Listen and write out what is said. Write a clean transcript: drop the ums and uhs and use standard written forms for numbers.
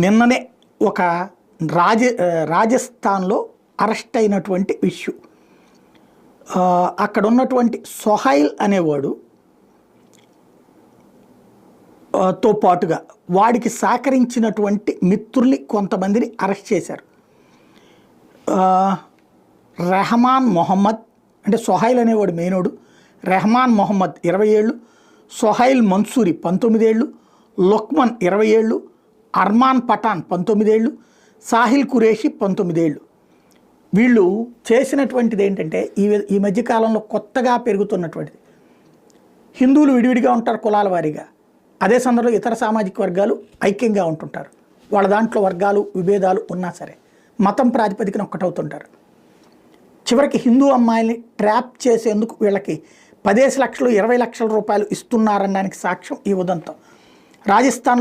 నిన్ననే ఒక రాజస్థాన్లో అరెస్ట్ అయినటువంటి ఇష్యూ. అక్కడ ఉన్నటువంటి సొహైల్ అనేవాడు తో పాటుగా వాడికి సహకరించినటువంటి మిత్రుల్ని కొంతమందిని అరెస్ట్ చేశారు. రెహమాన్ మొహమ్మద్ అంటే సొహైల్ అనేవాడు మెయినోడు. రెహమాన్ మొహమ్మద్ 20 ఏళ్ళు, సొహైల్ మన్సూరి 19 ఏళ్ళు, లుక్మన్ 20 ఏళ్ళు, అర్మాన్ పఠాన్ 19 ఏళ్ళు, సాహిల్ కురేషి 19 ఏళ్ళు. వీళ్ళు చేసినటువంటిది ఏంటంటే ఈ మధ్యకాలంలో కొత్తగా పెరుగుతున్నటువంటిది. హిందువులు విడివిడిగా ఉంటారు కులాల వారీగా, అదే సందర్భంలో ఇతర సామాజిక వర్గాలు ఐక్యంగా ఉంటుంటారు. వాళ్ళ దాంట్లో వర్గాలు విభేదాలు ఉన్నా సరే మతం ప్రాతిపదికన ఒక్కటవుతుంటారు. చివరికి హిందూ అమ్మాయిల్ని ట్రాప్ చేసేందుకు వీళ్ళకి 10 లక్షలు 20 లక్షల రూపాయలు ఇస్తున్నారనడానికి సాక్ష్యం ఈ ఉదంతం. రాజస్థాన్